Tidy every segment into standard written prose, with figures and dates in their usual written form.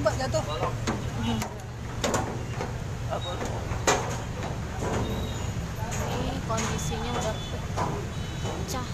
Mbak jatuh. Ini kondisinya udah pecah.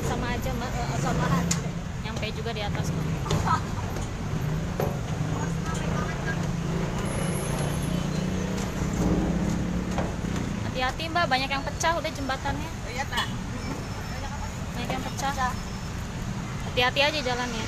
Sama aja mbak, samaan nyampe juga di atas kok. Hati-hati mbak, banyak yang pecah udah jembatannya. Iya tak. Banyak yang pecah. Hati-hati aja jalannya.